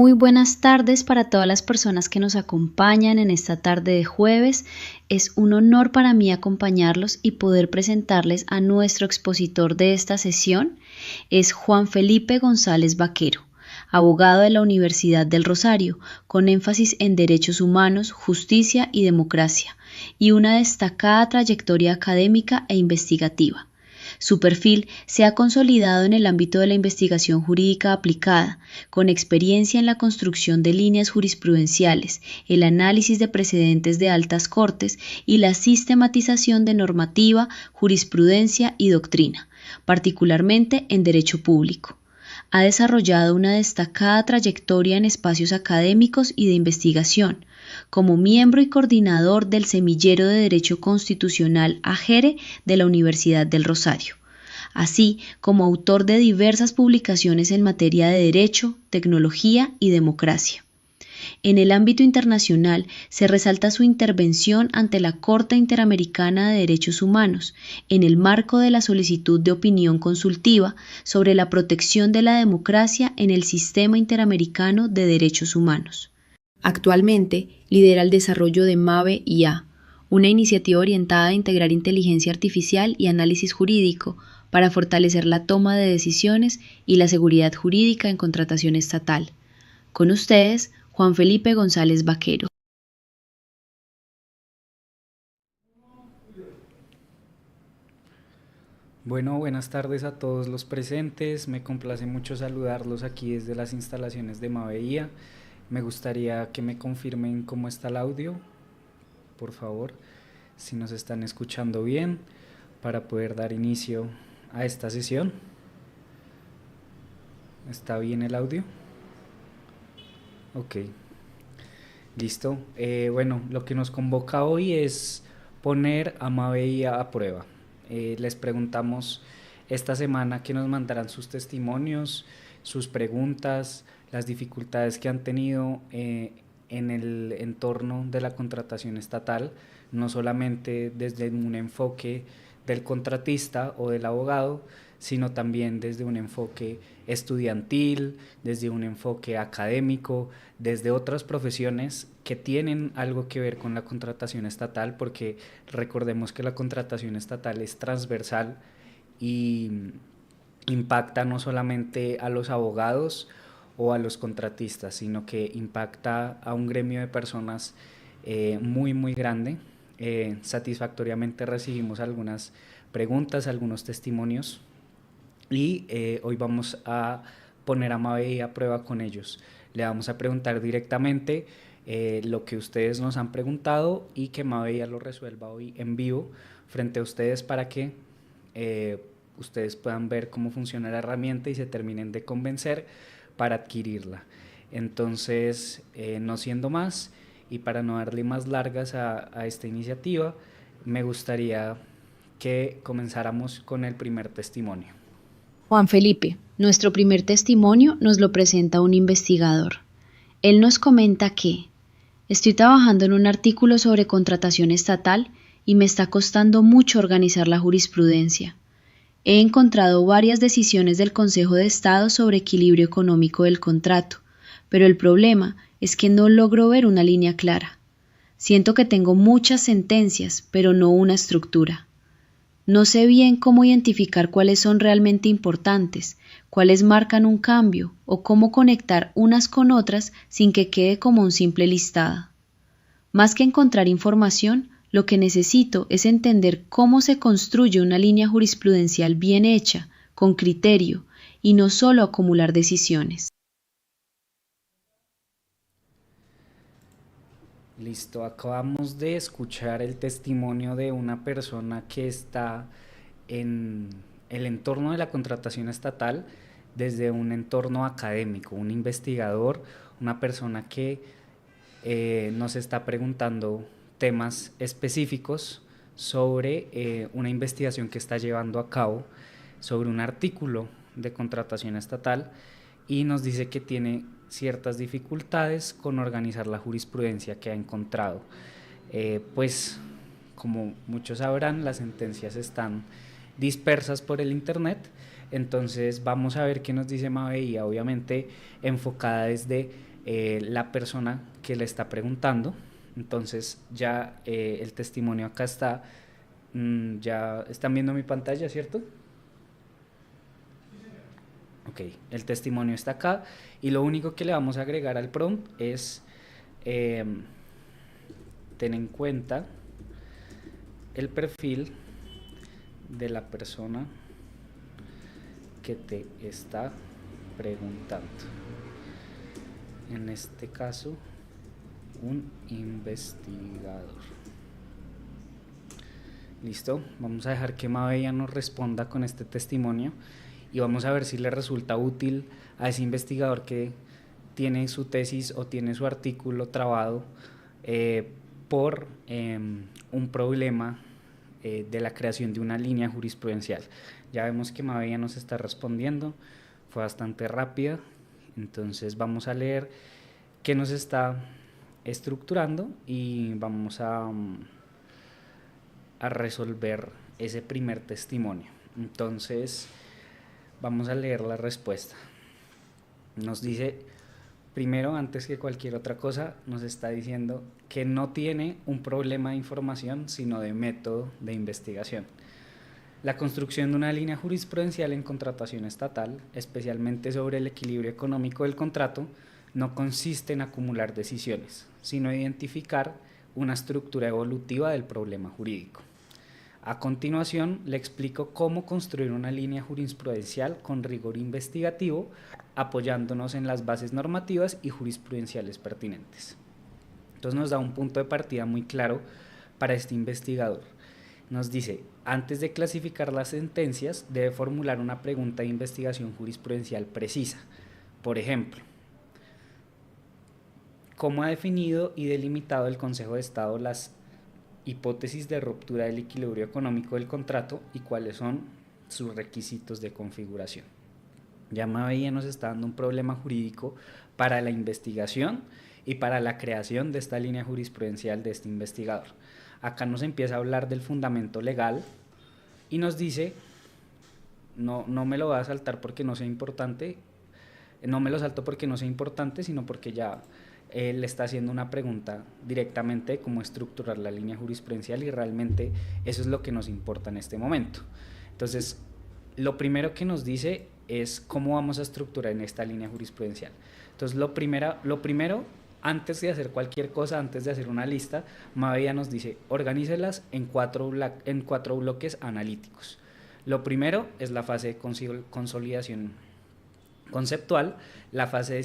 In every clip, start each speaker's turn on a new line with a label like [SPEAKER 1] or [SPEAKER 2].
[SPEAKER 1] Muy buenas tardes para todas las personas que nos acompañan en esta tarde de jueves. Es un honor para mí acompañarlos y poder presentarles a nuestro expositor de esta sesión. Es Juan Felipe González Vaquero, abogado de la Universidad del Rosario, con énfasis en derechos humanos, justicia y democracia, y una destacada trayectoria académica e investigativa. Su perfil se ha consolidado en el ámbito de la investigación jurídica aplicada, con experiencia en la construcción de líneas jurisprudenciales, el análisis de precedentes de altas cortes y la sistematización de normativa, jurisprudencia y doctrina, particularmente en derecho público. Ha desarrollado una destacada trayectoria en espacios académicos y de investigación, como miembro y coordinador del Semillero de Derecho Constitucional AGERE de la Universidad del Rosario, así como autor de diversas publicaciones en materia de derecho, tecnología y democracia. En el ámbito internacional se resalta su intervención ante la Corte Interamericana de Derechos Humanos en el marco de la solicitud de opinión consultiva sobre la protección de la democracia en el Sistema Interamericano de Derechos Humanos. Actualmente lidera el desarrollo de MAVE-IA, una iniciativa orientada a integrar inteligencia artificial y análisis jurídico para fortalecer la toma de decisiones y la seguridad jurídica en contratación estatal. Con ustedes, Juan Felipe González Vaquero.
[SPEAKER 2] Bueno, buenas tardes a todos los presentes. Me complace mucho saludarlos aquí desde las instalaciones de MAVE-IA. Me gustaría que me confirmen cómo está el audio, por favor, si nos están escuchando bien, para poder dar inicio a esta sesión. ¿Está bien el audio? Ok, listo. Bueno, lo que nos convoca hoy es poner a MAVE-IA a prueba. Les preguntamos esta semana que nos mandarán sus testimonios, sus preguntas, las dificultades que han tenido en el entorno de la contratación estatal, no solamente desde un enfoque del contratista o del abogado, sino también desde un enfoque estudiantil, desde un enfoque académico, desde otras profesiones que tienen algo que ver con la contratación estatal, porque recordemos que la contratación estatal es transversal y impacta no solamente a los abogados o a los contratistas, sino que impacta a un gremio de personas muy grande. Satisfactoriamente recibimos algunas preguntas, algunos testimonios y hoy vamos a poner a MAVE a prueba con ellos. Le vamos a preguntar directamente lo que ustedes nos han preguntado y que MAVE lo resuelva hoy en vivo frente a ustedes para que ustedes puedan ver cómo funciona la herramienta y se terminen de convencer para adquirirla. Entonces, no siendo más y para no darle más largas a esta iniciativa, me gustaría que comenzáramos con el primer testimonio.
[SPEAKER 1] Juan Felipe, nuestro primer testimonio nos lo presenta un investigador. Él nos comenta que estoy trabajando en un artículo sobre contratación estatal y me está costando mucho organizar la jurisprudencia. He encontrado varias decisiones del Consejo de Estado sobre equilibrio económico del contrato, pero el problema es que no logro ver una línea clara. Siento que tengo muchas sentencias, pero no una estructura. No sé bien cómo identificar cuáles son realmente importantes, cuáles marcan un cambio o cómo conectar unas con otras sin que quede como un simple listado. Más que encontrar información, lo que necesito es entender cómo se construye una línea jurisprudencial bien hecha, con criterio, y no solo acumular decisiones.
[SPEAKER 2] Listo, acabamos de escuchar el testimonio de una persona que está en el entorno de la contratación estatal desde un entorno académico, un investigador, una persona que nos está preguntando temas específicos sobre una investigación que está llevando a cabo sobre un artículo de contratación estatal y nos dice que tiene ciertas dificultades con organizar la jurisprudencia que ha encontrado. Pues como muchos sabrán, las sentencias están dispersas por el internet, entonces vamos a ver qué nos dice MAVE, obviamente enfocada desde la persona que le está preguntando. Entonces ya el testimonio acá está, ya están viendo mi pantalla, ¿cierto? Ok, el testimonio está acá y lo único que le vamos a agregar al prompt es eh, ten en cuenta el perfil de la persona que te está preguntando. En este caso, un investigador. Listo, vamos a dejar que Mabella nos responda con este testimonio y vamos a ver si le resulta útil a ese investigador que tiene su tesis o tiene su artículo trabado por un problema de la creación de una línea jurisprudencial. Ya vemos que Mabella nos está respondiendo, fue bastante rápida, entonces vamos a leer qué nos está estructurando y vamos a resolver ese primer testimonio. Entonces vamos a leer la respuesta. Nos dice, primero, antes que cualquier otra cosa, nos está diciendo que no tiene un problema de información, sino de método de investigación. La construcción de una línea jurisprudencial en contratación estatal, especialmente sobre el equilibrio económico del contrato, no consiste en acumular decisiones, sino identificar una estructura evolutiva del problema jurídico. A continuación, le explico cómo construir una línea jurisprudencial con rigor investigativo, apoyándonos en las bases normativas y jurisprudenciales pertinentes. Entonces nos da un punto de partida muy claro para este investigador. Nos dice, antes de clasificar las sentencias, debe formular una pregunta de investigación jurisprudencial precisa. Por ejemplo, ¿cómo ha definido y delimitado el Consejo de Estado las hipótesis de ruptura del equilibrio económico del contrato y cuáles son sus requisitos de configuración? Ya Mabella nos está dando un problema jurídico para la investigación y para la creación de esta línea jurisprudencial de este investigador. Acá nos empieza a hablar del fundamento legal y nos dice, no me lo voy a saltar porque no sea importante, no me lo salto porque no sea importante, sino porque ya le está haciendo una pregunta directamente de cómo estructurar la línea jurisprudencial y realmente eso es lo que nos importa en este momento. Entonces, lo primero que nos dice es cómo vamos a estructurar en esta línea jurisprudencial. Entonces, lo primero, antes de hacer cualquier cosa, antes de hacer una lista, Mabella nos dice, organícelas en cuatro bloques analíticos. Lo primero es la fase de consolidación conceptual, la fase de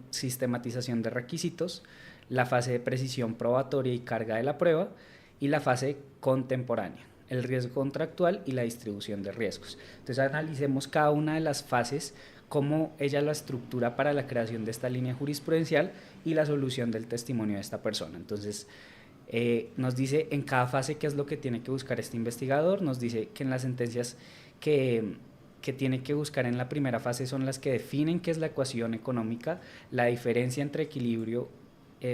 [SPEAKER 2] sistematización de requisitos, la fase de precisión probatoria y carga de la prueba y la fase contemporánea, el riesgo contractual y la distribución de riesgos. Entonces analicemos cada una de las fases, cómo ella la estructura para la creación de esta línea jurisprudencial y la solución del testimonio de esta persona. Entonces nos dice en cada fase qué es lo que tiene que buscar este investigador, nos dice que en las sentencias que tiene que buscar en la primera fase son las que definen qué es la ecuación económica, la diferencia entre equilibrio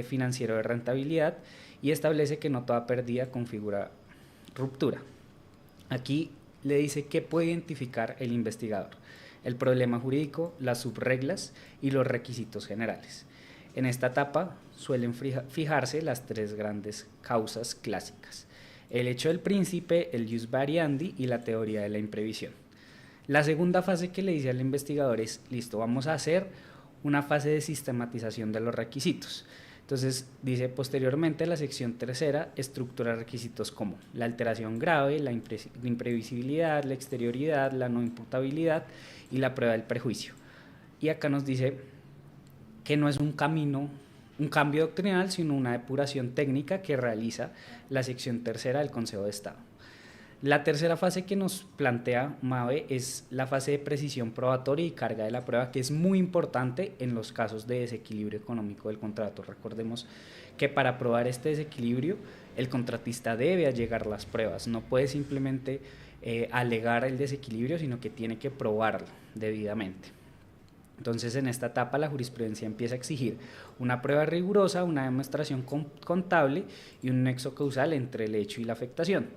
[SPEAKER 2] financiero de rentabilidad y establece que no toda pérdida configura ruptura. Aquí le dice qué puede identificar el investigador, el problema jurídico, las subreglas y los requisitos generales. En esta etapa suelen fijarse las tres grandes causas clásicas: el hecho del príncipe, el jus variandi y la teoría de la imprevisión. La segunda fase que le dice al investigador es, listo, vamos a hacer una fase de sistematización de los requisitos. Entonces dice, posteriormente la sección tercera estructura requisitos como la alteración grave, la imprevisibilidad, la exterioridad, la no imputabilidad y la prueba del perjuicio. Y acá nos dice que no es un cambio doctrinal, sino una depuración técnica que realiza la sección tercera del Consejo de Estado. La tercera fase que nos plantea MAVE es la fase de precisión probatoria y carga de la prueba, que es muy importante en los casos de desequilibrio económico del contrato. Recordemos que para probar este desequilibrio, el contratista debe allegar las pruebas, no puede simplemente alegar el desequilibrio, sino que tiene que probarlo debidamente. Entonces, en esta etapa la jurisprudencia empieza a exigir una prueba rigurosa, una demostración contable y un nexo causal entre el hecho y la afectación.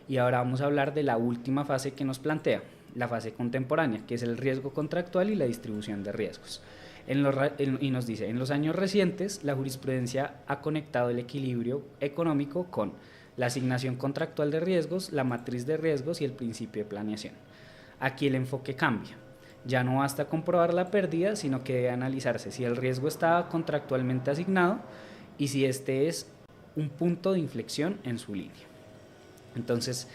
[SPEAKER 2] Y ahora vamos a hablar de la última fase que nos plantea, la fase contemporánea, que es el riesgo contractual y la distribución de riesgos. Y nos dice, en los años recientes, la jurisprudencia ha conectado el equilibrio económico con la asignación contractual de riesgos, la matriz de riesgos y el principio de planeación. Aquí el enfoque cambia. Ya no basta comprobar la pérdida, sino que debe analizarse si el riesgo está contractualmente asignado y si este es un punto de inflexión en su línea. Entonces,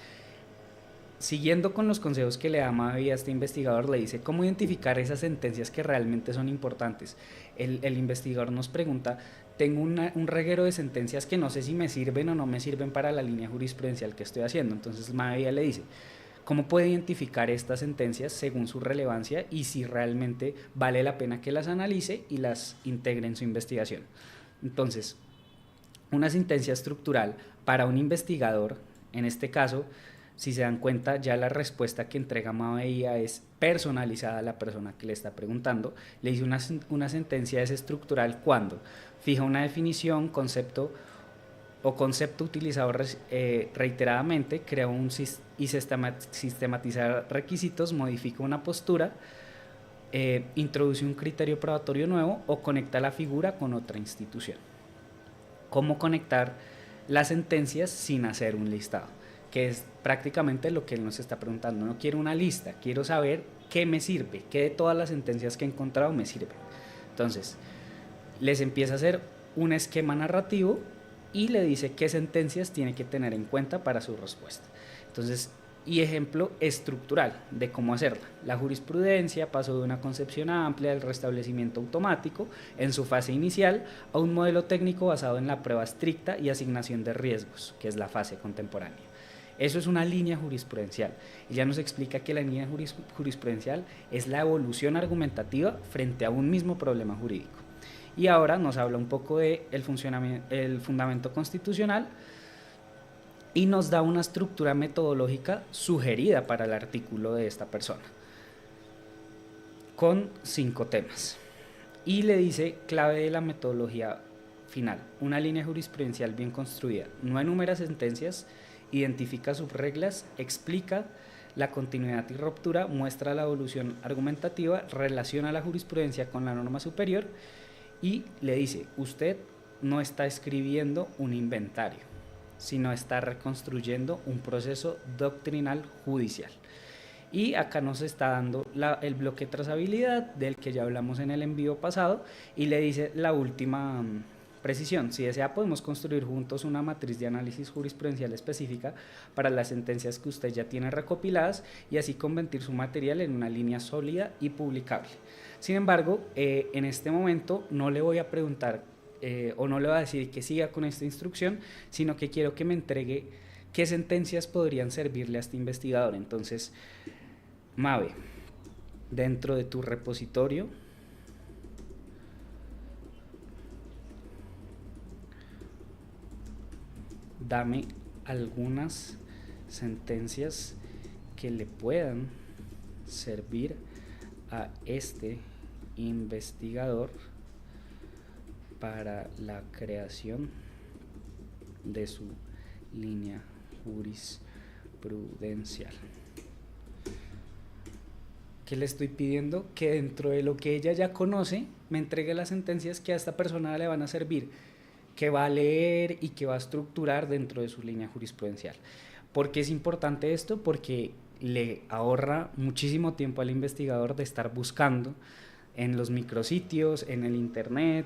[SPEAKER 2] siguiendo con los consejos que le da Mavi a este investigador, le dice cómo identificar esas sentencias que realmente son importantes. El investigador nos pregunta, tengo un reguero de sentencias que no sé si me sirven o no me sirven para la línea jurisprudencial que estoy haciendo. Entonces Mavi le dice, ¿cómo puede identificar estas sentencias según su relevancia y si realmente vale la pena que las analice y las integre en su investigación? Entonces, una sentencia estructural para un investigador, en este caso, si se dan cuenta, ya la respuesta que entrega Maveía es personalizada a la persona que le está preguntando. Le dice una sentencia es estructural cuando fija una definición, concepto utilizado reiteradamente, crea y sistematiza requisitos, modifica una postura, introduce un criterio probatorio nuevo o conecta la figura con otra institución. ¿Cómo conectar las sentencias sin hacer un listado? Que es prácticamente lo que él nos está preguntando. No quiero una lista, quiero saber qué me sirve, qué de todas las sentencias que he encontrado me sirven. Entonces, les empieza a hacer un esquema narrativo y le dice qué sentencias tiene que tener en cuenta para su respuesta. Entonces, y ejemplo estructural de cómo hacerla. La jurisprudencia pasó de una concepción amplia del restablecimiento automático en su fase inicial a un modelo técnico basado en la prueba estricta y asignación de riesgos, que es la fase contemporánea. Eso es una línea jurisprudencial. Y ya nos explica que la línea jurisprudencial es la evolución argumentativa frente a un mismo problema jurídico. Y ahora nos habla un poco del fundamento constitucional y nos da una estructura metodológica sugerida para el artículo de esta persona, con 5 temas. Y le dice clave de la metodología final, una línea jurisprudencial bien construida, no enumera sentencias, identifica subreglas, explica la continuidad y ruptura, muestra la evolución argumentativa, relaciona la jurisprudencia con la norma superior y le dice, usted no está escribiendo un inventario, sino está reconstruyendo un proceso doctrinal judicial. Y acá nos está dando el bloque de trazabilidad del que ya hablamos en el envío pasado y le dice la última precisión. Si desea, podemos construir juntos una matriz de análisis jurisprudencial específica para las sentencias que usted ya tiene recopiladas y así convertir su material en una línea sólida y publicable. Sin embargo, en este momento no le voy a preguntar o no le voy a decir que siga con esta instrucción, sino que quiero que me entregue qué sentencias podrían servirle a este investigador. Entonces, Mave, dentro de tu repositorio, dame algunas sentencias que le puedan servir a este investigador para la creación de su línea jurisprudencial. ¿Qué le estoy pidiendo? Que dentro de lo que ella ya conoce me entregue las sentencias que a esta persona le van a servir, que va a leer y que va a estructurar dentro de su línea jurisprudencial. ¿Por qué es importante esto? Porque le ahorra muchísimo tiempo al investigador de estar buscando en los micrositios, en el internet,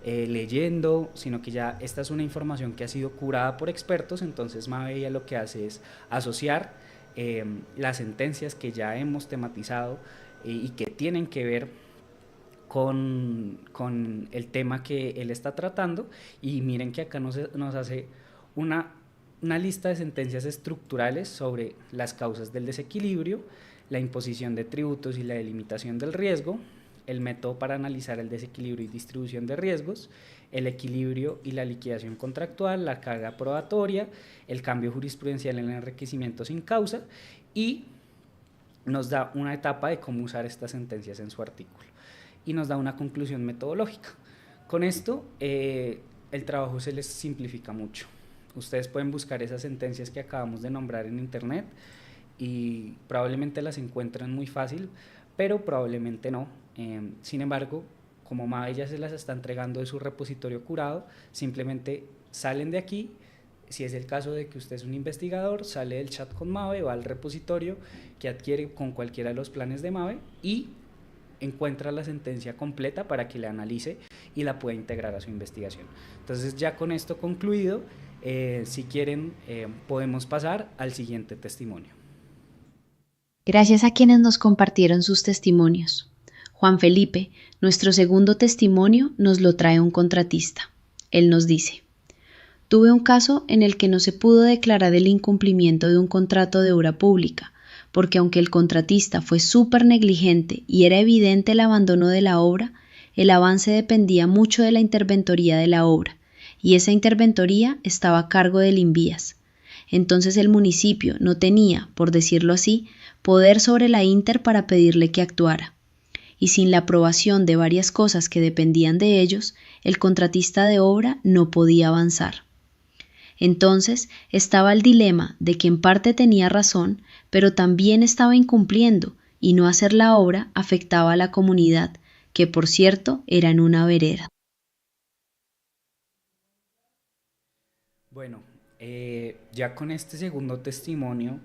[SPEAKER 2] leyendo, sino que ya esta es una información que ha sido curada por expertos. Entonces Mave lo que hace es asociar las sentencias que ya hemos tematizado y que tienen que ver con el tema que él está tratando, y miren que acá nos hace una lista de sentencias estructurales sobre las causas del desequilibrio, la imposición de tributos y la delimitación del riesgo, el método para analizar el desequilibrio y distribución de riesgos, el equilibrio y la liquidación contractual, la carga probatoria, el cambio jurisprudencial en el enriquecimiento sin causa, y nos da una etapa de cómo usar estas sentencias en su artículo y nos da una conclusión metodológica. Con esto el trabajo se les simplifica mucho. Ustedes pueden buscar esas sentencias que acabamos de nombrar en internet y probablemente las encuentren muy fácil, pero probablemente no. Sin embargo, como Mabe ya se las está entregando de su repositorio curado, simplemente salen de aquí. Si es el caso de que usted es un investigador, sale del chat con Mabe, va al repositorio que adquiere con cualquiera de los planes de Mabe y encuentra la sentencia completa para que la analice y la pueda integrar a su investigación. Entonces, ya con esto concluido, si quieren, podemos pasar al siguiente testimonio.
[SPEAKER 1] Gracias a quienes nos compartieron sus testimonios. Juan Felipe, nuestro segundo testimonio, nos lo trae un contratista. Él nos dice: tuve un caso en el que no se pudo declarar el incumplimiento de un contrato de obra pública, porque aunque el contratista fue súper negligente y era evidente el abandono de la obra, el avance dependía mucho de la interventoría de la obra, y esa interventoría estaba a cargo del Invías. Entonces el municipio no tenía, por decirlo así, poder sobre la Inter para pedirle que actuara. Y sin la aprobación de varias cosas que dependían de ellos, el contratista de obra no podía avanzar. Entonces estaba el dilema de que en parte tenía razón, pero también estaba incumpliendo, y no hacer la obra afectaba a la comunidad, que por cierto era en una vereda.
[SPEAKER 2] Bueno, ya con este segundo testimonio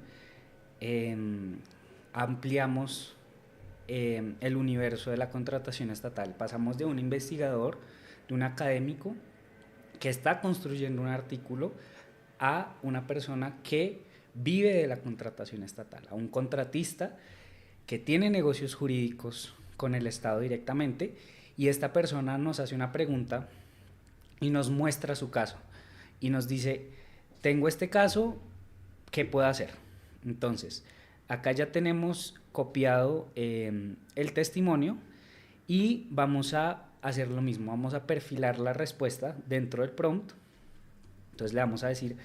[SPEAKER 2] ampliamos el universo de la contratación estatal. Pasamos de un investigador, de un académico que está construyendo un artículo, a una persona que vive de la contratación estatal, a un contratista que tiene negocios jurídicos con el Estado directamente, y esta persona nos hace una pregunta y nos muestra su caso y nos dice: tengo este caso, ¿qué puedo hacer? Entonces, acá ya tenemos copiado el testimonio y vamos a hacer lo mismo, vamos a perfilar la respuesta dentro del prompt. Entonces le vamos a decir: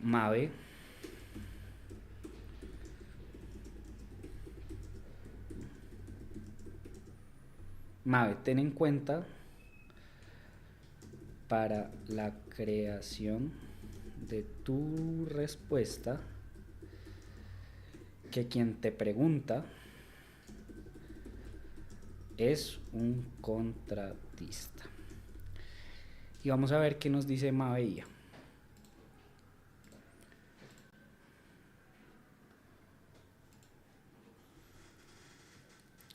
[SPEAKER 2] Mabe, ten en cuenta para la creación de tu respuesta que quien te pregunta es un contratista. Y vamos a ver qué nos dice Mabe.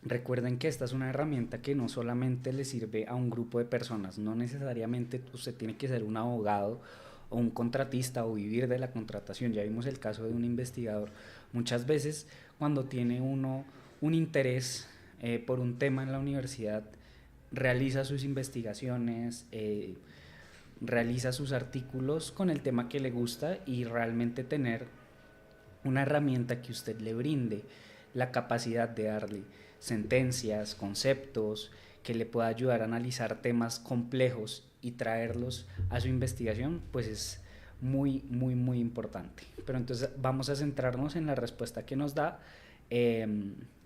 [SPEAKER 2] Recuerden que esta es una herramienta que no solamente le sirve a un grupo de personas, no necesariamente usted tiene que ser un abogado o un contratista o vivir de la contratación. Ya vimos el caso de un investigador. Muchas veces cuando tiene uno un interés por un tema en la universidad, realiza sus investigaciones, realiza sus artículos con el tema que le gusta, y realmente tener una herramienta que usted le brinde la capacidad de darle sentencias, conceptos, que le pueda ayudar a analizar temas complejos y traerlos a su investigación, pues es muy, muy, muy importante. Pero entonces vamos a centrarnos en la respuesta que nos da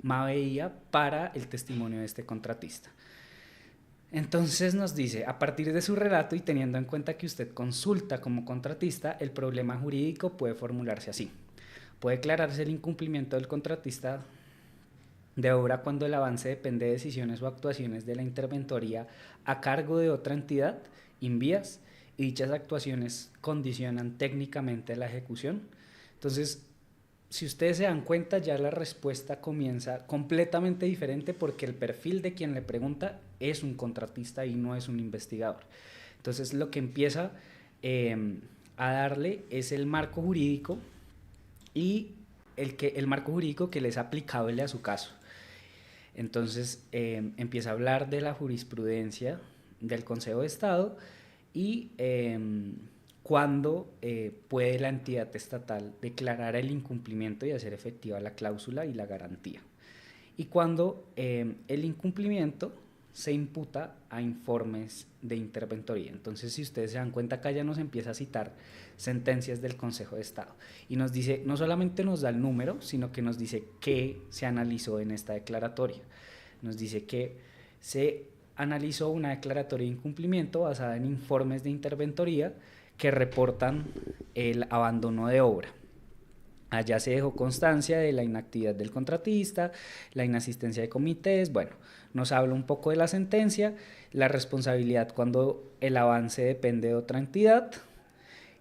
[SPEAKER 2] Mabe para el testimonio de este contratista. Entonces nos dice: a partir de su relato y teniendo en cuenta que usted consulta como contratista, el problema jurídico puede formularse así. Puede declararse el incumplimiento del contratista de obra cuando el avance depende de decisiones o actuaciones de la interventoría a cargo de otra entidad, Invías, y dichas actuaciones condicionan técnicamente la ejecución. Entonces, si ustedes se dan cuenta, ya la respuesta comienza completamente diferente, porque el perfil de quien le pregunta es un contratista y no es un investigador. Entonces, lo que empieza a darle es el marco jurídico, y el marco jurídico que les es aplicable a su caso. Entonces empieza a hablar de la jurisprudencia del Consejo de Estado y cuándo puede la entidad estatal declarar el incumplimiento y hacer efectiva la cláusula y la garantía. Y cuando el incumplimiento se imputa a informes de interventoría. Entonces, si ustedes se dan cuenta, acá ya nos empieza a citar sentencias del Consejo de Estado y nos dice, no solamente nos da el número, sino que nos dice qué se analizó en esta declaratoria. Nos dice que se analizó una declaratoria de incumplimiento basada en informes de interventoría que reportan el abandono de obra. Allá se dejó constancia de la inactividad del contratista, la inasistencia de comités. Bueno, nos habla un poco de la sentencia, la responsabilidad cuando el avance depende de otra entidad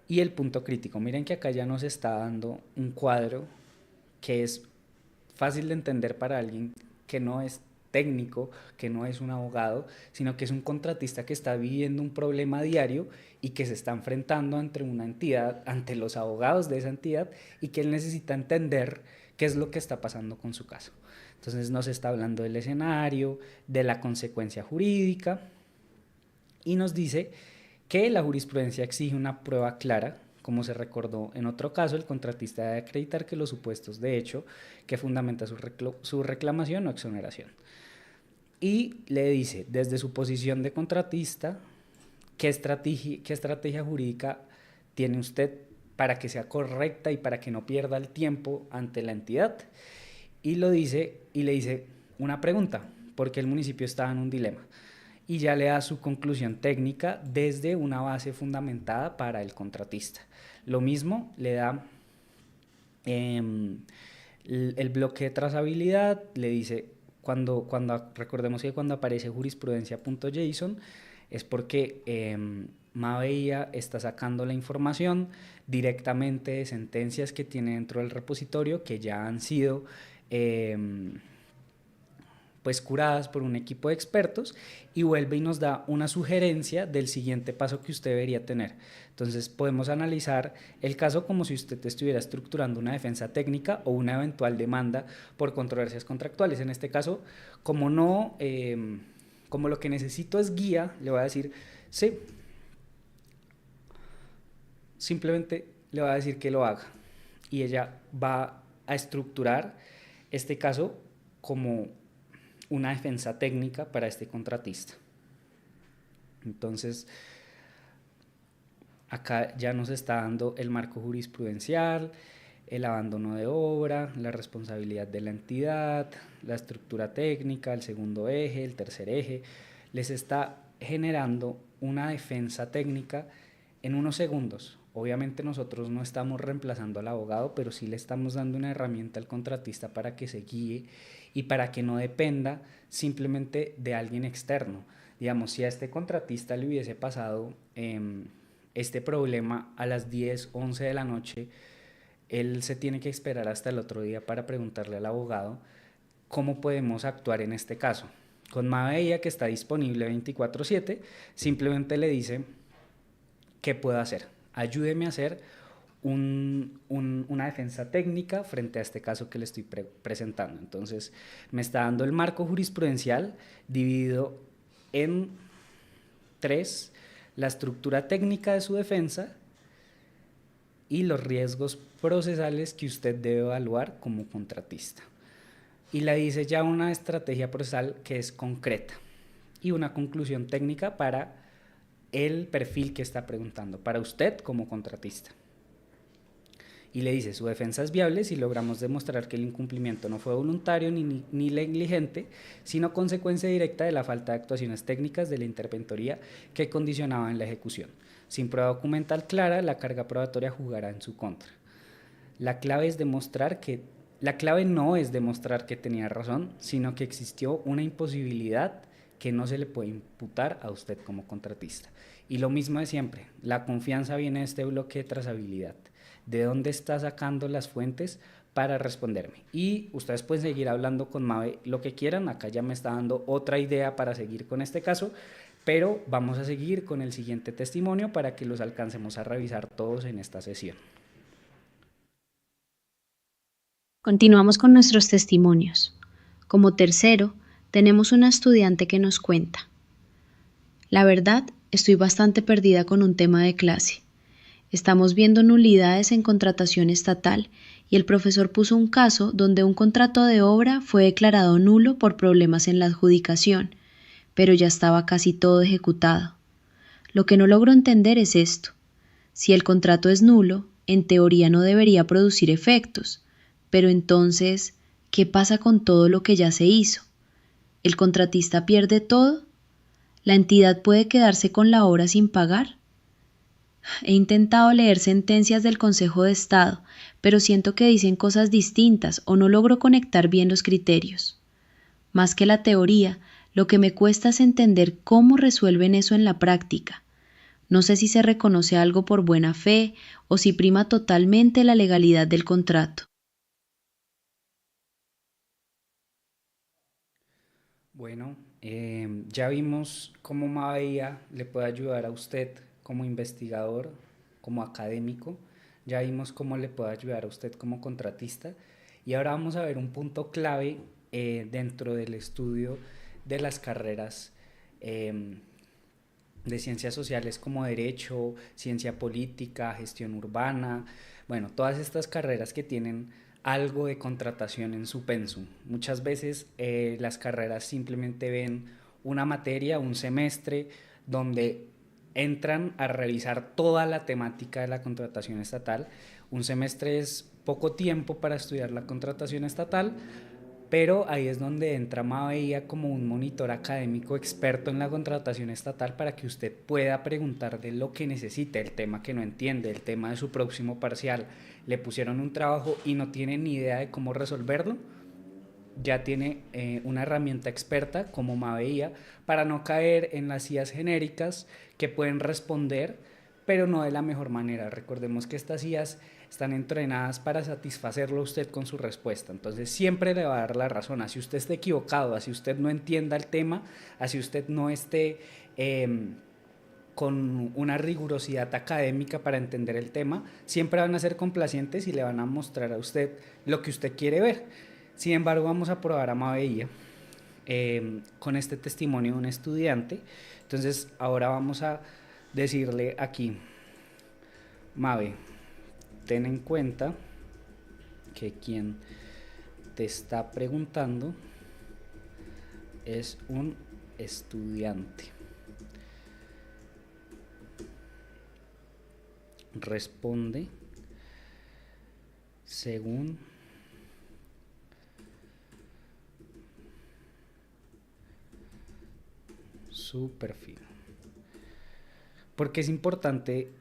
[SPEAKER 2] y el punto crítico. Miren que acá ya nos está dando un cuadro que es fácil de entender para alguien que no es técnico, que no es un abogado, sino que es un contratista que está viviendo un problema diario y que se está enfrentando ante una entidad, ante los abogados de esa entidad, y que él necesita entender qué es lo que está pasando con su caso. Entonces nos está hablando del escenario, de la consecuencia jurídica, y nos dice que la jurisprudencia exige una prueba clara. Como se recordó en otro caso, el contratista debe acreditar que los supuestos de hecho que fundamenta su reclamación o exoneración. Y le dice, desde su posición de contratista, qué estrategia jurídica tiene usted para que sea correcta y para que no pierda el tiempo ante la entidad. Y le dice una pregunta, porque el municipio estaba en un dilema. Y ya le da su conclusión técnica desde una base fundamentada para el contratista. Lo mismo le da el bloque de trazabilidad, le dice, recordemos que cuando aparece jurisprudencia.json es porque Mavia está sacando la información directamente de sentencias que tiene dentro del repositorio que ya han sido pues curadas por un equipo de expertos, y vuelve y nos da una sugerencia del siguiente paso que usted debería tener. Entonces podemos analizar el caso como si usted estuviera estructurando una defensa técnica o una eventual demanda por controversias contractuales. En este caso, como lo que necesito es guía, le voy a decir, sí, simplemente le voy a decir que lo haga, y ella va a estructurar este caso como una defensa técnica para este contratista. Entonces, acá ya nos está dando el marco jurisprudencial, el abandono de obra, la responsabilidad de la entidad, la estructura técnica, el segundo eje, el tercer eje. Les está generando una defensa técnica en unos segundos. Obviamente nosotros no estamos reemplazando al abogado, pero sí le estamos dando una herramienta al contratista para que se guíe y para que no dependa simplemente de alguien externo. Digamos, si a este contratista le hubiese pasado este problema a las 10, 11 de la noche, él se tiene que esperar hasta el otro día para preguntarle al abogado cómo podemos actuar en este caso. Con Mavia, que está disponible 24/7, simplemente le dice qué puedo hacer. Ayúdeme a hacer una defensa técnica frente a este caso que le estoy presentando. Entonces, me está dando el marco jurisprudencial dividido en 3, la estructura técnica de su defensa y los riesgos procesales que usted debe evaluar como contratista. Y le dice ya una estrategia procesal que es concreta y una conclusión técnica para el perfil que está preguntando, para usted como contratista. Y le dice, su defensa es viable si logramos demostrar que el incumplimiento no fue voluntario ni negligente, sino consecuencia directa de la falta de actuaciones técnicas de la interventoría que condicionaban la ejecución. Sin prueba documental clara, la carga probatoria jugará en su contra. La clave no es demostrar que tenía razón, sino que existió una imposibilidad que no se le puede imputar a usted como contratista. Y lo mismo de siempre, la confianza viene de este bloque de trazabilidad. ¿De dónde está sacando las fuentes para responderme? Y ustedes pueden seguir hablando con Mave lo que quieran, acá ya me está dando otra idea para seguir con este caso, pero vamos a seguir con el siguiente testimonio para que los alcancemos a revisar todos en esta sesión.
[SPEAKER 1] Continuamos con nuestros testimonios. Como tercero, tenemos una estudiante que nos cuenta: la verdad, estoy bastante perdida con un tema de clase. Estamos viendo nulidades en contratación estatal y el profesor puso un caso donde un contrato de obra fue declarado nulo por problemas en la adjudicación, pero ya estaba casi todo ejecutado. Lo que no logro entender es esto. Si el contrato es nulo, en teoría no debería producir efectos, pero entonces, ¿qué pasa con todo lo que ya se hizo? ¿El contratista pierde todo? ¿La entidad puede quedarse con la obra sin pagar? He intentado leer sentencias del Consejo de Estado, pero siento que dicen cosas distintas o no logro conectar bien los criterios. Más que la teoría, lo que me cuesta es entender cómo resuelven eso en la práctica. No sé si se reconoce algo por buena fe o si prima totalmente la legalidad del contrato.
[SPEAKER 2] Bueno, ya vimos cómo Mavia le puede ayudar a usted como investigador, como académico. Ya vimos cómo le puede ayudar a usted como contratista. Y ahora vamos a ver un punto clave dentro del estudio de las carreras em, de ciencias sociales como derecho, ciencia política, gestión urbana, bueno, todas estas carreras que tienen algo de contratación en su pensum. Muchas veces las carreras simplemente ven una materia, un semestre, donde entran a revisar toda la temática de la contratación estatal. Un semestre es poco tiempo para estudiar la contratación estatal, pero ahí es donde entra Maveía como un monitor académico experto en la contratación estatal para que usted pueda preguntar de lo que necesite, el tema que no entiende, el tema de su próximo parcial. Le pusieron un trabajo y no tiene ni idea de cómo resolverlo, ya tiene una herramienta experta como Maveía para no caer en las IAs genéricas que pueden responder, pero no de la mejor manera. Recordemos que estas IAs están entrenadas para satisfacerlo a usted con su respuesta, entonces siempre le va a dar la razón, así usted esté equivocado, así usted no entienda el tema, así usted no esté con una rigurosidad académica para entender el tema, siempre van a ser complacientes y le van a mostrar a usted lo que usted quiere ver. Sin embargo, vamos a probar a Maveía con este testimonio de un estudiante. Entonces, ahora vamos a decirle aquí, Mave, ten en cuenta que quien te está preguntando es un estudiante. Responde según su perfil. Porque es importante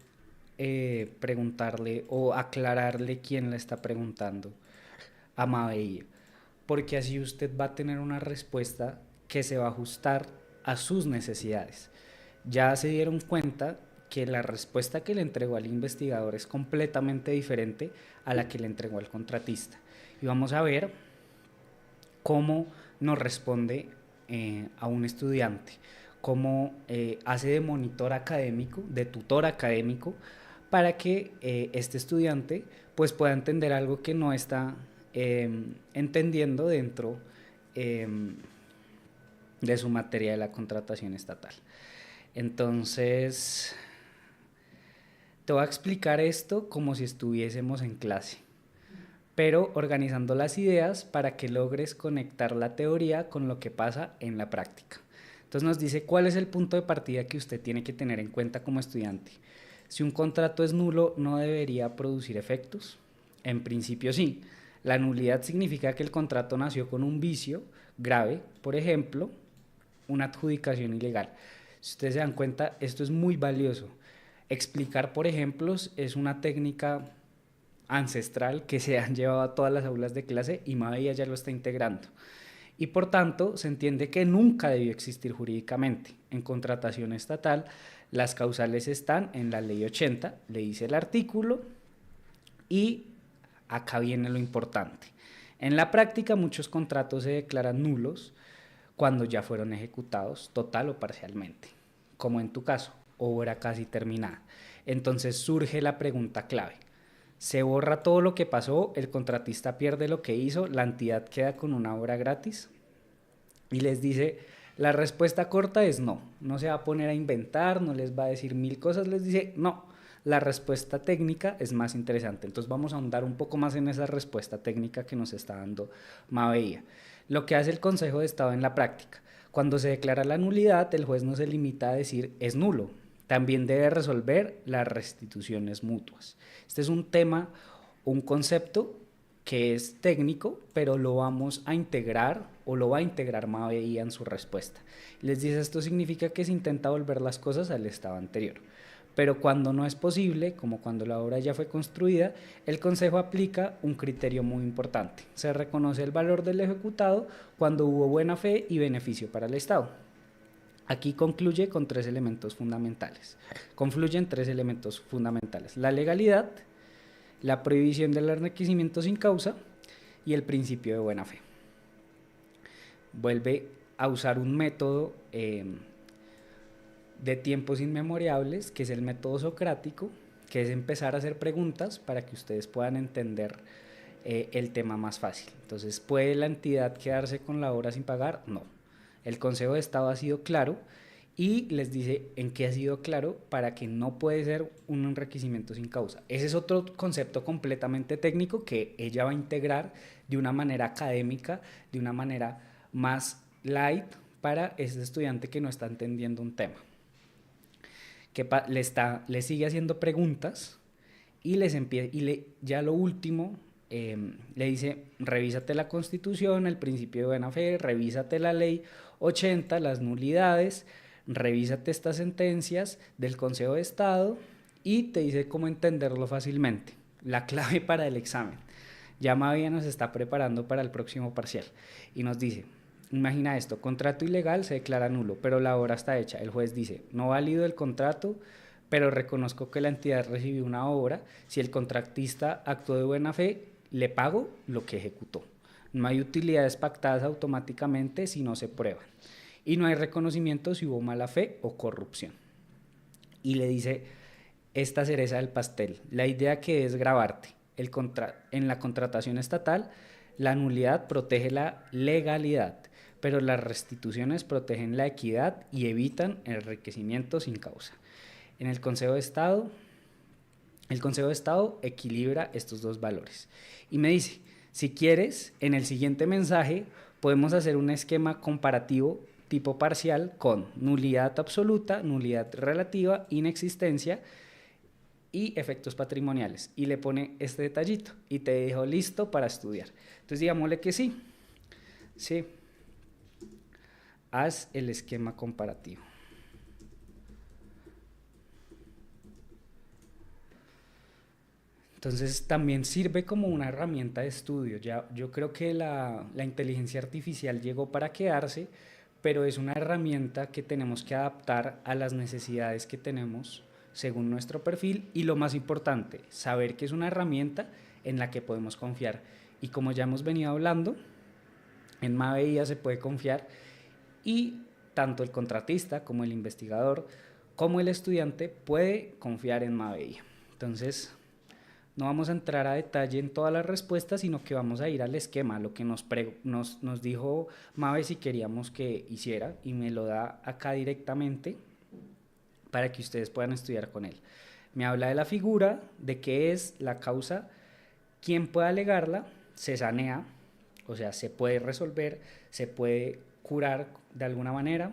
[SPEAKER 2] preguntarle o aclararle quién le está preguntando a Maveía, porque así usted va a tener una respuesta que se va a ajustar a sus necesidades. Ya se dieron cuenta que la respuesta que le entregó al investigador es completamente diferente a la que le entregó al contratista. Y vamos a ver cómo nos responde a un estudiante, cómo hace de monitor académico, de tutor académico, para que este estudiante pues pueda entender algo que no está entendiendo dentro de su materia de la contratación estatal. Entonces, te voy a explicar esto como si estuviésemos en clase, pero organizando las ideas para que logres conectar la teoría con lo que pasa en la práctica. Entonces nos dice cuál es el punto de partida que usted tiene que tener en cuenta como estudiante. Si un contrato es nulo, ¿no debería producir efectos? En principio sí. La nulidad significa que el contrato nació con un vicio grave, por ejemplo, una adjudicación ilegal. Si ustedes se dan cuenta, esto es muy valioso. Explicar por ejemplos es una técnica ancestral que se han llevado a todas las aulas de clase y Maveía ya lo está integrando. Y por tanto se entiende que nunca debió existir jurídicamente. En contratación estatal, las causales están en la ley 80, le dice el artículo, y acá viene lo importante. En la práctica muchos contratos se declaran nulos cuando ya fueron ejecutados total o parcialmente, como en tu caso, obra casi terminada. Entonces surge la pregunta clave. Se borra todo lo que pasó, el contratista pierde lo que hizo, la entidad queda con una obra gratis. Y les dice, la respuesta corta es no, no se va a poner a inventar, no les va a decir mil cosas, les dice no, la respuesta técnica es más interesante. Entonces vamos a ahondar un poco más en esa respuesta técnica que nos está dando Maveía. Lo que hace el Consejo de Estado en la práctica. Cuando se declara la nulidad, el juez no se limita a decir es nulo, también debe resolver las restituciones mutuas. Este es un tema, un concepto que es técnico, pero lo vamos a integrar o lo va a integrar Maveía en su respuesta. Les dice, esto significa que se intenta volver las cosas al estado anterior. Pero cuando no es posible, como cuando la obra ya fue construida, el Consejo aplica un criterio muy importante. Se reconoce el valor del ejecutado cuando hubo buena fe y beneficio para el Estado. Aquí confluyen tres elementos fundamentales. La legalidad, la prohibición del enriquecimiento sin causa y el principio de buena fe. Vuelve a usar un método de tiempos inmemorables, que es el método socrático, que es empezar a hacer preguntas para que ustedes puedan entender el tema más fácil. Entonces, ¿puede la entidad quedarse con la obra sin pagar? No. El Consejo de Estado ha sido claro y les dice en qué ha sido claro para que no puede ser un enriquecimiento sin causa. Ese es otro concepto completamente técnico que ella va a integrar de una manera académica, de una manera más light para ese estudiante que no está entendiendo un tema. Que le sigue haciendo preguntas y ya lo último le dice: revísate la Constitución, el principio de buena fe, revísate la ley 80, las nulidades, revísate estas sentencias del Consejo de Estado, y te dice cómo entenderlo fácilmente, la clave para el examen. Ya Mavia nos está preparando para el próximo parcial y nos dice: imagina esto, contrato ilegal se declara nulo, pero la obra está hecha. El juez dice: no válido el contrato, pero reconozco que la entidad recibió una obra. Si el contratista actuó de buena fe, le pago lo que ejecutó. No hay utilidades pactadas automáticamente si no se prueban. Y no hay reconocimiento si hubo mala fe o corrupción. Y le dice esta cereza del pastel: la idea que es grabarte. En la contratación estatal, la nulidad protege la legalidad, pero las restituciones protegen la equidad y evitan el enriquecimiento sin causa. En el Consejo de Estado equilibra estos dos valores. Y me dice: si quieres, en el siguiente mensaje podemos hacer un esquema comparativo tipo parcial con nulidad absoluta, nulidad relativa, inexistencia y efectos patrimoniales. Y le pone este detallito y te dejo listo para estudiar. Entonces digámosle que sí. Sí. Haz el esquema comparativo. Entonces también sirve como una herramienta de estudio. Yo creo que la inteligencia artificial llegó para quedarse, pero es una herramienta que tenemos que adaptar a las necesidades que tenemos según nuestro perfil, y lo más importante, saber que es una herramienta en la que podemos confiar. Y como ya hemos venido hablando, en Mavia se puede confiar, y tanto el contratista como el investigador como el estudiante puede confiar en Mavia. Entonces, no vamos a entrar a detalle en todas las respuestas, sino que vamos a ir al esquema, lo que nos dijo Mave si queríamos que hiciera, y me lo da acá directamente para que ustedes puedan estudiar con él. Me habla de la figura, de qué es la causa, quién puede alegarla, se sanea, o sea, se puede resolver, se puede curar de alguna manera,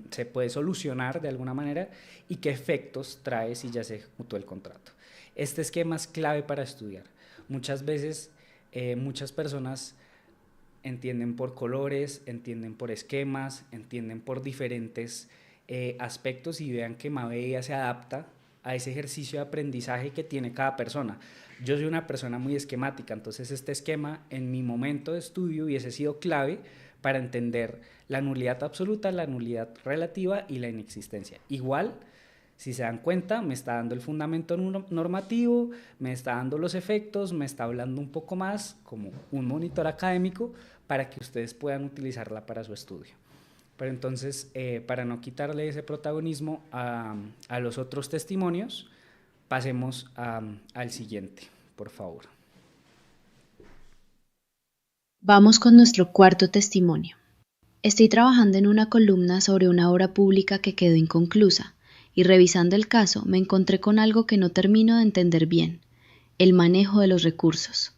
[SPEAKER 2] se puede solucionar de alguna manera, y qué efectos trae si ya se ejecutó el contrato. Este esquema es clave para estudiar. Muchas veces muchas personas entienden por colores, entienden por esquemas, entienden por diferentes aspectos, y vean que Mavia se adapta a ese ejercicio de aprendizaje que tiene cada persona. Yo soy una persona muy esquemática, entonces este esquema en mi momento de estudio hubiese sido clave para entender la nulidad absoluta, la nulidad relativa y la inexistencia. Igual, si se dan cuenta, me está dando el fundamento normativo, me está dando los efectos, me está hablando un poco más como un monitor académico para que ustedes puedan utilizarla para su estudio. Pero entonces, para no quitarle ese protagonismo a los otros testimonios, pasemos al siguiente, por favor.
[SPEAKER 1] Vamos con nuestro cuarto testimonio. Estoy trabajando en una columna sobre una obra pública que quedó inconclusa, y revisando el caso me encontré con algo que no termino de entender bien: el manejo de los recursos.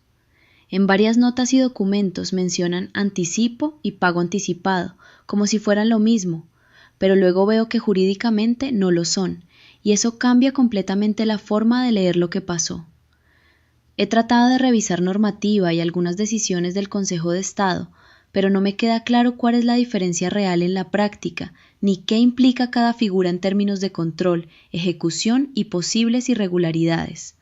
[SPEAKER 1] En varias notas y documentos mencionan anticipo y pago anticipado, como si fueran lo mismo, pero luego veo que jurídicamente no lo son, y eso cambia completamente la forma de leer lo que pasó. He tratado de revisar normativa y algunas decisiones del Consejo de Estado, pero no me queda claro cuál es la diferencia real en la práctica, ni qué implica cada figura en términos de control, ejecución y posibles irregularidades.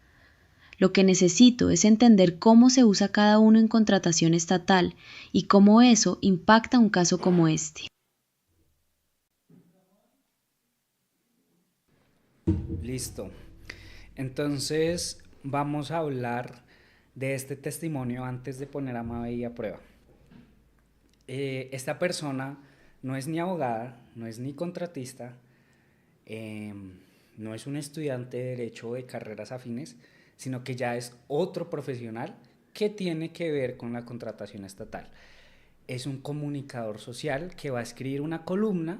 [SPEAKER 1] Lo que necesito es entender cómo se usa cada uno en contratación estatal y cómo eso impacta un caso como este.
[SPEAKER 2] Listo. Entonces vamos a hablar de este testimonio antes de poner a Mabey a prueba. Esta persona no es ni abogada, no es ni contratista, eh, no es un estudiante de derecho o de carreras afines, sino que ya es otro profesional que tiene que ver con la contratación estatal. Es un comunicador social que va a escribir una columna,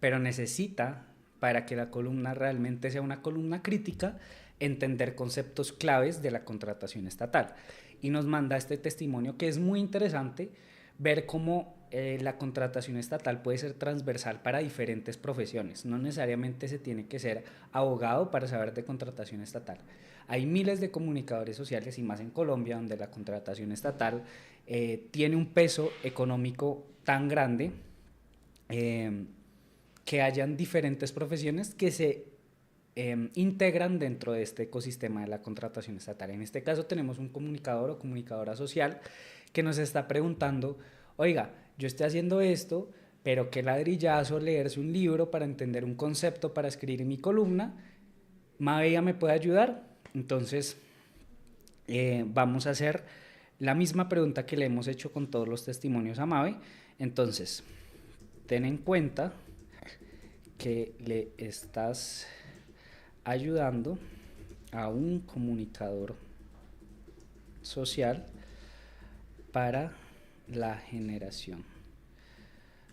[SPEAKER 2] pero necesita, para que la columna realmente sea una columna crítica, entender conceptos claves de la contratación estatal. Y nos manda este testimonio que es muy interesante ver cómo la contratación estatal puede ser transversal para diferentes profesiones. No necesariamente se tiene que ser abogado para saber de contratación estatal. Hay miles de comunicadores sociales, y más en Colombia, donde la contratación estatal tiene un peso económico tan grande que hayan diferentes profesiones que se integran dentro de este ecosistema de la contratación estatal. En este caso tenemos un comunicador o comunicadora social que nos está preguntando, oiga, yo estoy haciendo esto, pero qué ladrillazo leerse un libro para entender un concepto para escribir mi columna. Mabella me puede ayudar. Entonces vamos a hacer la misma pregunta que le hemos hecho con todos los testimonios a Mabe. Entonces, ten en cuenta que le estás ayudando a un comunicador social para la generación.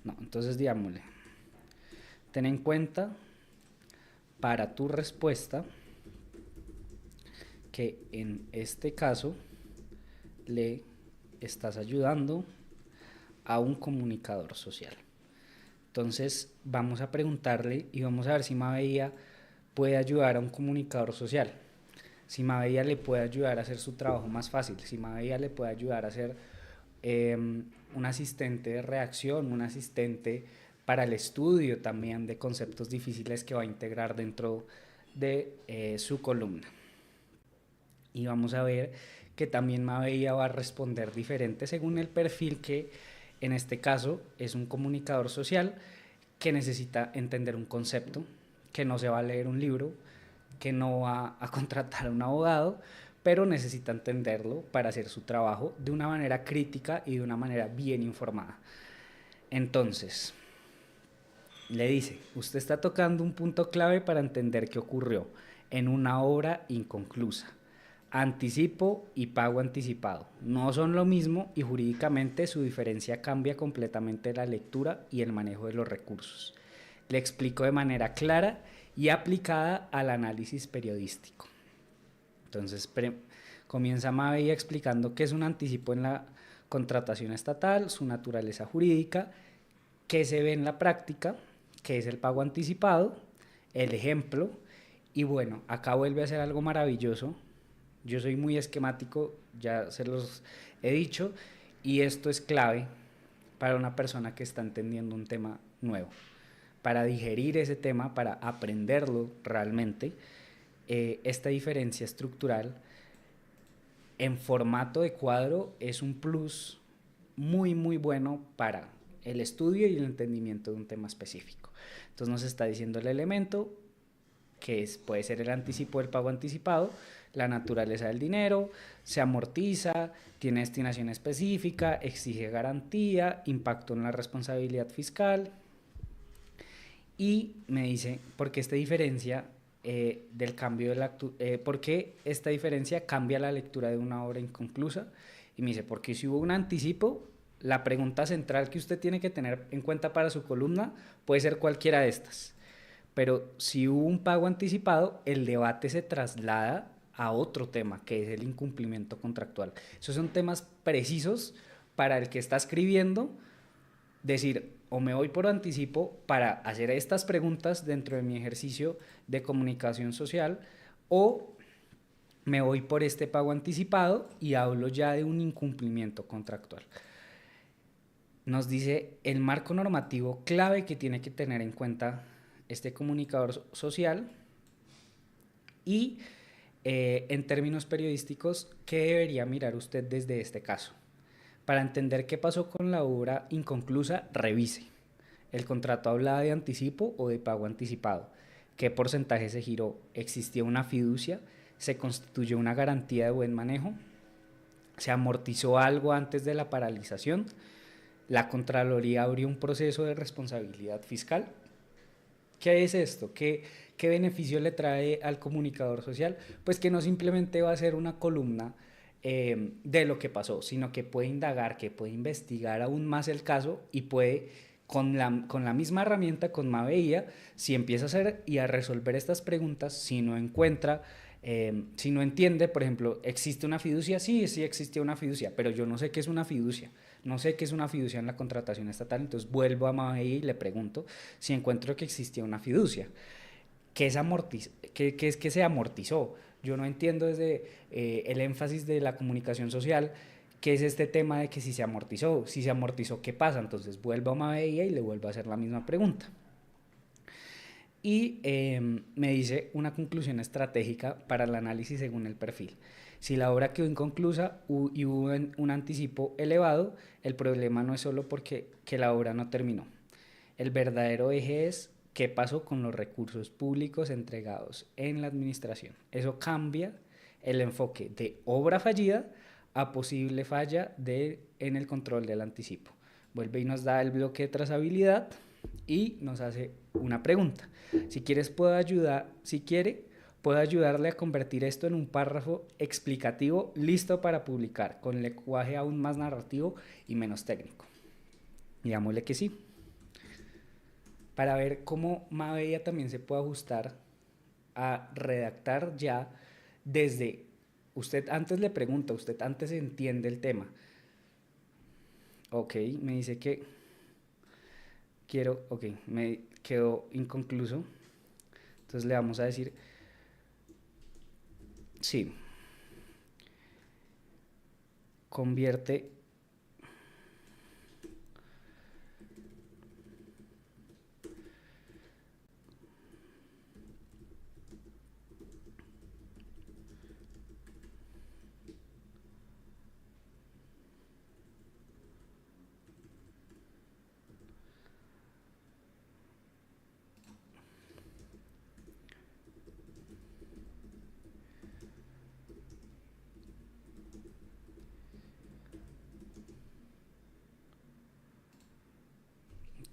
[SPEAKER 2] No, entonces digámosle, ten en cuenta para tu respuesta que en este caso le estás ayudando a un comunicador social. Entonces vamos a preguntarle y vamos a ver si Mabella puede ayudar a un comunicador social, si Mabella le puede ayudar a hacer su trabajo más fácil, si Mabella le puede ayudar a ser un asistente de reacción, un asistente para el estudio también de conceptos difíciles que va a integrar dentro de su columna. Y vamos a ver que también Mabella va a responder diferente según el perfil que en este caso es un comunicador social que necesita entender un concepto, que no se va a leer un libro, que no va a contratar a un abogado, pero necesita entenderlo para hacer su trabajo de una manera crítica y de una manera bien informada. Entonces, le dice, usted está tocando un punto clave para entender qué ocurrió en una obra inconclusa. Anticipo y pago anticipado no son lo mismo y jurídicamente su diferencia cambia completamente la lectura y el manejo de los recursos. Le explico de manera clara y aplicada al análisis periodístico. Entonces comienza Mabella explicando qué es un anticipo en la contratación estatal, su naturaleza jurídica, qué se ve en la práctica, qué es el pago anticipado, el ejemplo, y bueno, acá vuelve a hacer algo maravilloso. Yo soy muy esquemático, ya se los he dicho, y esto es clave para una persona que está entendiendo un tema nuevo. Para digerir ese tema, para aprenderlo realmente, esta diferencia estructural en formato de cuadro es un plus muy, muy bueno para el estudio y el entendimiento de un tema específico. Entonces nos está diciendo el elemento, que puede ser el anticipo del pago anticipado, la naturaleza del dinero, se amortiza, tiene destinación específica, exige garantía, impacto en la responsabilidad fiscal. Y me dice, ¿por qué esta diferencia del cambio de por qué esta diferencia cambia la lectura de una obra inconclusa? Y me dice, porque si hubo un anticipo, la pregunta central que usted tiene que tener en cuenta para su columna puede ser cualquiera de estas. Pero si hubo un pago anticipado, el debate se traslada a otro tema, que es el incumplimiento contractual. Esos son temas precisos para el que está escribiendo, decir, o me voy por anticipo para hacer estas preguntas dentro de mi ejercicio de comunicación social, o me voy por este pago anticipado y hablo ya de un incumplimiento contractual. nos dice el marco normativo clave que tiene que tener en cuenta este comunicador social y en términos periodísticos, ¿qué debería mirar usted desde este caso? Para entender qué pasó con la obra inconclusa, revise. ¿El contrato hablaba de anticipo o de pago anticipado? ¿Qué porcentaje se giró? ¿Existía una fiducia? ¿Se constituyó una garantía de buen manejo? ¿Se amortizó algo antes de la paralización? ¿La Contraloría abrió un proceso de responsabilidad fiscal? ¿Qué es esto? ¿Qué beneficio le trae al comunicador social? Pues que no simplemente va a ser una columna de lo que pasó, sino que puede indagar, que puede investigar aún más el caso y puede, con la misma herramienta, con Maveia, si empieza a hacer y a resolver estas preguntas, si no encuentra, si no entiende, por ejemplo, ¿existe una fiducia? Sí, sí existe una fiducia, pero yo no sé qué es una fiducia. No sé qué es una fiducia en la contratación estatal, entonces vuelvo a Maveia y le pregunto si encuentro que existía una fiducia. ¿Qué es que se amortizó? Yo no entiendo desde el énfasis de la comunicación social qué es este tema de que si se amortizó, ¿qué pasa? Entonces vuelvo a Maveia y le vuelvo a hacer la misma pregunta. Y me dice una conclusión estratégica para el análisis según el perfil. Si la obra quedó inconclusa y hubo un anticipo elevado, el problema no es solo porque la obra no terminó. El verdadero eje es qué pasó con los recursos públicos entregados en la administración. Eso cambia el enfoque de obra fallida a posible falla en el control del anticipo. Vuelve y nos da el bloque de trazabilidad y nos hace una pregunta. Si quiere, puedo ayudarle a convertir esto en un párrafo explicativo listo para publicar, con lenguaje aún más narrativo y menos técnico. Digámosle que sí. Para ver cómo Maveia también se puede ajustar a redactar ya desde, usted antes le pregunta, usted antes entiende el tema. Ok, me dice que me quedó inconcluso. Entonces le vamos a decir, sí, convierte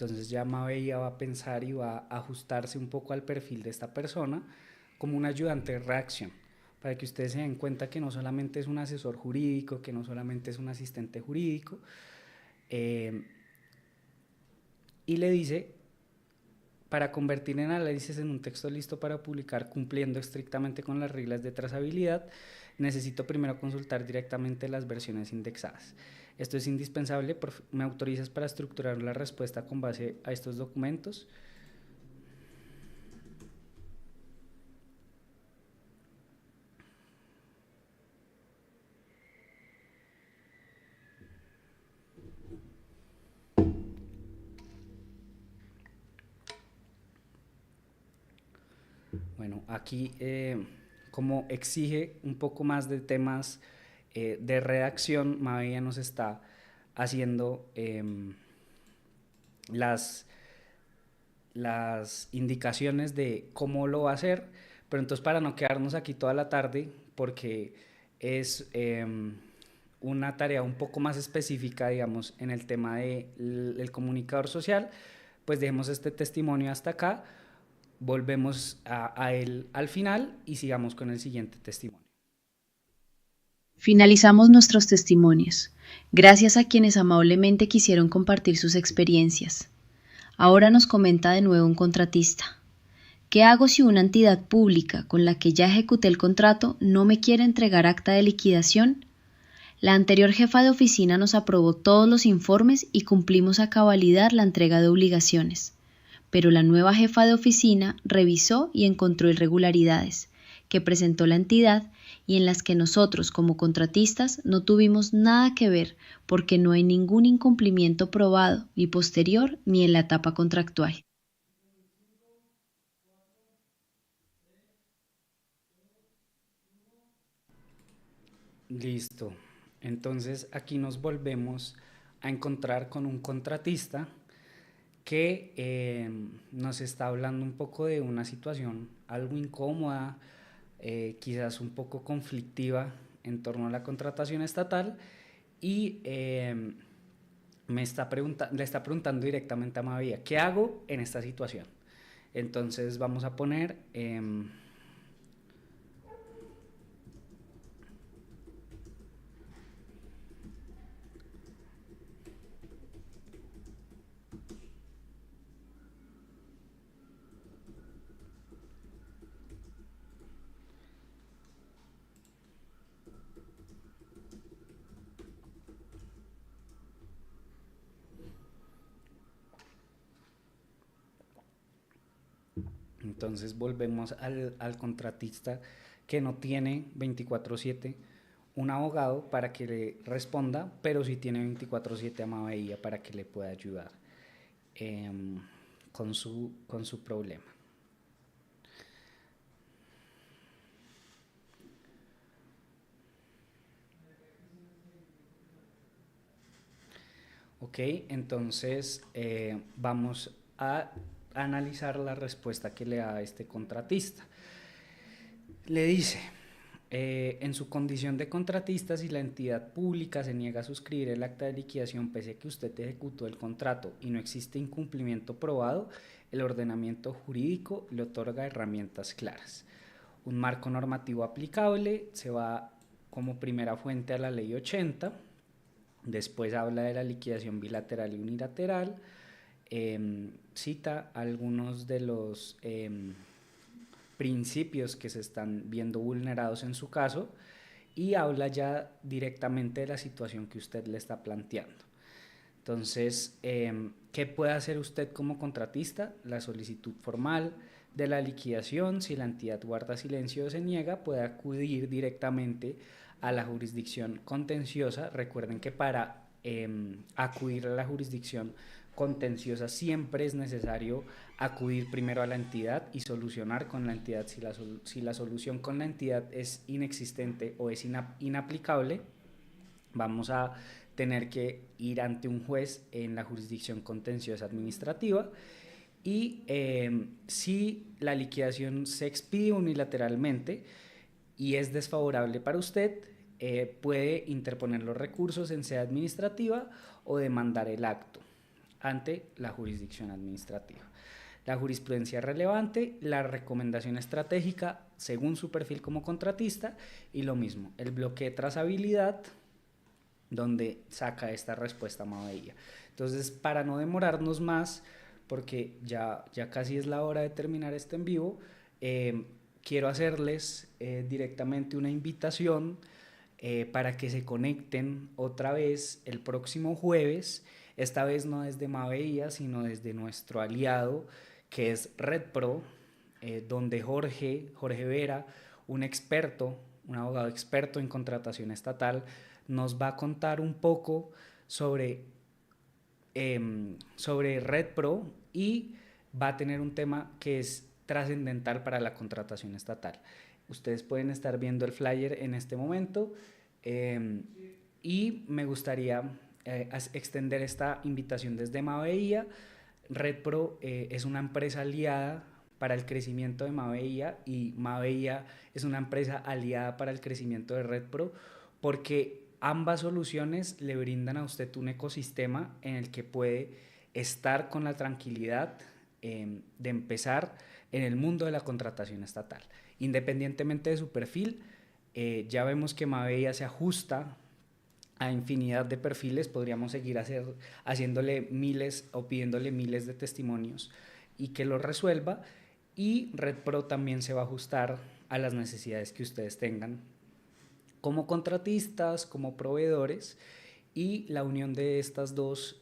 [SPEAKER 2] Entonces ya Maveia va a pensar y va a ajustarse un poco al perfil de esta persona como un ayudante de reacción, para que ustedes se den cuenta que no solamente es un asesor jurídico, que no solamente es un asistente jurídico, y le dice, para convertir el análisis en un texto listo para publicar cumpliendo estrictamente con las reglas de trazabilidad, necesito primero consultar directamente las versiones indexadas. Esto es indispensable. ¿Me autorizas para estructurar la respuesta con base a estos documentos? Bueno, aquí como exige un poco más de temas de redacción, Maveia nos está haciendo las indicaciones de cómo lo va a hacer, pero entonces para no quedarnos aquí toda la tarde, porque es una tarea un poco más específica, digamos, en el tema del comunicador social, pues dejemos este testimonio hasta acá, volvemos a él al final y sigamos con el siguiente testimonio.
[SPEAKER 1] Finalizamos nuestros testimonios, gracias a quienes amablemente quisieron compartir sus experiencias. Ahora nos comenta de nuevo un contratista. ¿Qué hago si una entidad pública con la que ya ejecuté el contrato no me quiere entregar acta de liquidación? La anterior jefa de oficina nos aprobó todos los informes y cumplimos a cabalidad la entrega de obligaciones. Pero la nueva jefa de oficina revisó y encontró irregularidades que presentó la entidad y en las que nosotros como contratistas no tuvimos nada que ver porque no hay ningún incumplimiento probado ni posterior ni en la etapa contractual.
[SPEAKER 2] Listo. Entonces aquí nos volvemos a encontrar con un contratista que nos está hablando un poco de una situación algo incómoda, quizás un poco conflictiva en torno a la contratación estatal y le está preguntando directamente a Mavía, ¿qué hago en esta situación? Entonces vamos a poner... entonces volvemos al contratista que no tiene 24/7 un abogado para que le responda, pero sí tiene 24/7 a Mavía para que le pueda ayudar eh, con su problema. Ok, entonces vamos a analizar la respuesta que le da este contratista. Le dice, en su condición de contratista, si la entidad pública se niega a suscribir el acta de liquidación pese a que usted ejecutó el contrato y no existe incumplimiento probado, el ordenamiento jurídico le otorga herramientas claras. Un marco normativo aplicable se va como primera fuente a la ley 80, después habla de la liquidación bilateral y unilateral, cita algunos de los principios que se están viendo vulnerados en su caso y habla ya directamente de la situación que usted le está planteando. Entonces, ¿qué puede hacer usted como contratista? La solicitud formal de la liquidación, si la entidad guarda silencio o se niega, puede acudir directamente a la jurisdicción contenciosa. Recuerden que para acudir a la jurisdicción contenciosa siempre es necesario acudir primero a la entidad y solucionar con la entidad. Si la solución con la entidad es inexistente o es inaplicable, vamos a tener que ir ante un juez en la jurisdicción contenciosa administrativa y si la liquidación se expide unilateralmente y es desfavorable para usted, puede interponer los recursos en sede administrativa o demandar el acto ante la jurisdicción administrativa. La jurisprudencia relevante, la recomendación estratégica según su perfil como contratista y lo mismo, el bloque de trazabilidad donde saca esta respuesta Mavella. Entonces, para no demorarnos más, porque ya casi es la hora de terminar este en vivo, quiero hacerles directamente una invitación para que se conecten otra vez el próximo jueves, esta vez no desde Mavella, sino desde nuestro aliado que es RedPro, donde Jorge Vera, un experto, un abogado experto en contratación estatal, nos va a contar un poco sobre RedPro y va a tener un tema que es trascendental para la contratación estatal. Ustedes pueden estar viendo el flyer en este momento y me gustaría extender esta invitación desde Mavella. RedPro es una empresa aliada para el crecimiento de Mavella y Mavella es una empresa aliada para el crecimiento de RedPro porque ambas soluciones le brindan a usted un ecosistema en el que puede estar con la tranquilidad de empezar en el mundo de la contratación estatal. Independientemente de su perfil, ya vemos que Mavella se ajusta a infinidad de perfiles, podríamos seguir haciéndole miles o pidiéndole miles de testimonios y que lo resuelva, y RedPro también se va a ajustar a las necesidades que ustedes tengan como contratistas, como proveedores, y la unión de estas dos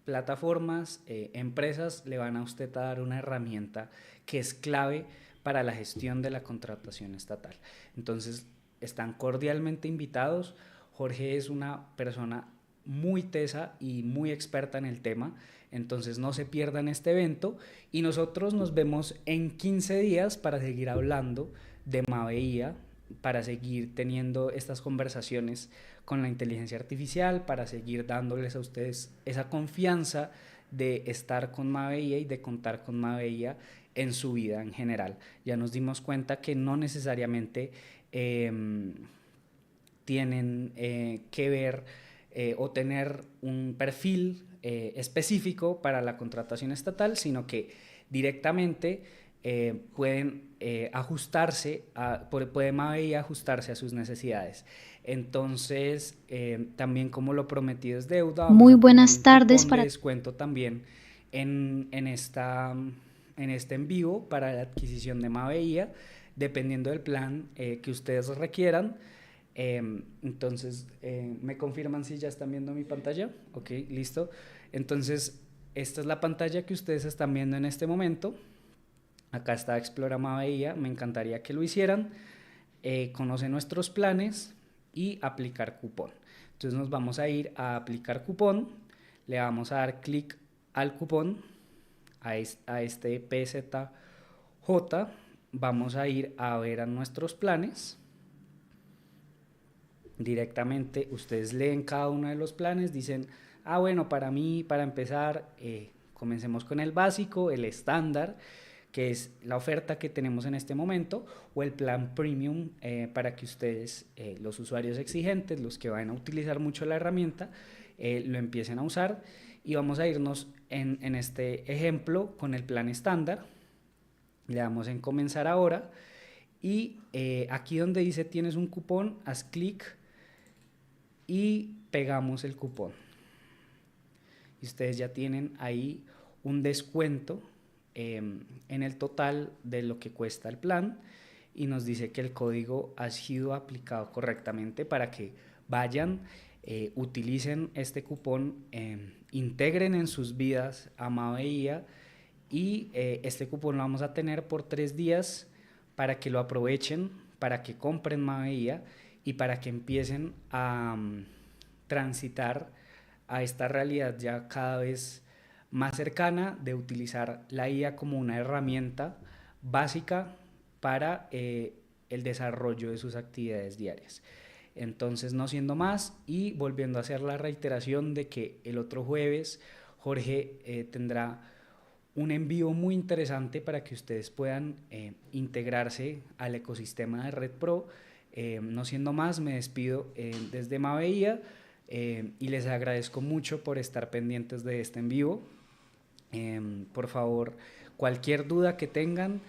[SPEAKER 2] plataformas, empresas, le van a usted a dar una herramienta que es clave para la gestión de la contratación estatal. Entonces, están cordialmente invitados. Jorge es una persona muy tesa y muy experta en el tema, entonces no se pierdan este evento y nosotros nos vemos en 15 días para seguir hablando de Mavia, para seguir teniendo estas conversaciones con la inteligencia artificial, para seguir dándoles a ustedes esa confianza de estar con Mavia y de contar con Mavia en su vida en general. Ya nos dimos cuenta que no necesariamente tienen que ver o tener un perfil específico para la contratación estatal, sino que directamente pueden ajustarse, puede Mavia ajustarse a sus necesidades. Entonces, también como lo prometido es deuda, vamos
[SPEAKER 1] Muy
[SPEAKER 2] a tener
[SPEAKER 1] buenas
[SPEAKER 2] un
[SPEAKER 1] tardes
[SPEAKER 2] cupón de descuento también en este en vivo para la adquisición de Mavia, dependiendo del plan que ustedes requieran. Entonces, ¿me confirman si ya están viendo mi pantalla? Ok, listo. Entonces, esta es la pantalla que ustedes están viendo en este momento. Acá está Explora Mavia, me encantaría que lo hicieran. Conoce nuestros planes y aplicar cupón. Entonces nos vamos a ir a aplicar cupón, le vamos a dar clic al cupón, a este PZJ, vamos a ir a ver a nuestros planes. Directamente ustedes leen cada uno de los planes, dicen, bueno, para mí, para empezar, comencemos con el básico, el estándar, que es la oferta que tenemos en este momento, o el plan premium, para que ustedes, los usuarios exigentes, los que van a utilizar mucho la herramienta, lo empiecen a usar. Y vamos a irnos en este ejemplo con el plan estándar. Le damos en comenzar ahora y aquí donde dice tienes un cupón, haz clic y pegamos el cupón. Y ustedes ya tienen ahí un descuento en el total de lo que cuesta el plan y nos dice que el código ha sido aplicado correctamente para que vayan, utilicen este cupón, integren en sus vidas a Mavia y este cupón lo vamos a tener por 3 días para que lo aprovechen, para que compren Mavia y para que empiecen a transitar a esta realidad ya cada vez más cercana de utilizar la IA como una herramienta básica para el desarrollo de sus actividades diarias. Entonces, no siendo más y volviendo a hacer la reiteración de que el otro jueves Jorge tendrá un envío muy interesante para que ustedes puedan integrarse al ecosistema de Red Pro. No siendo más, me despido desde Mavia y les agradezco mucho por estar pendientes de este en vivo. Por favor, cualquier duda que tengan,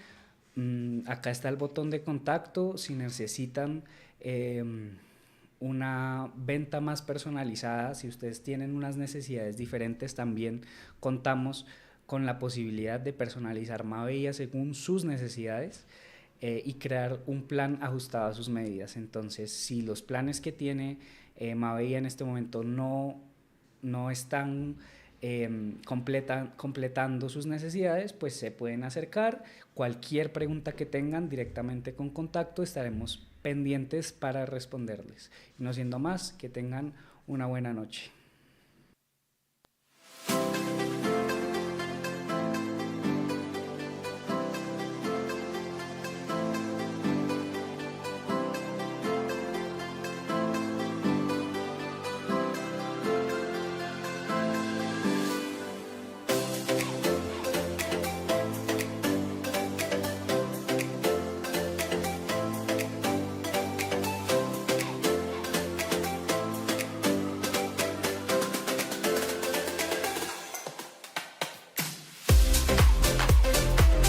[SPEAKER 2] acá está el botón de contacto. Si necesitan una venta más personalizada, si ustedes tienen unas necesidades diferentes, también contamos con la posibilidad de personalizar Mavia según sus necesidades y crear un plan ajustado a sus medidas. Entonces, si los planes que tiene Mavia en este momento no están completando sus necesidades, pues se pueden acercar. Cualquier pregunta que tengan directamente con contacto, estaremos pendientes para responderles. No siendo más, que tengan una buena noche.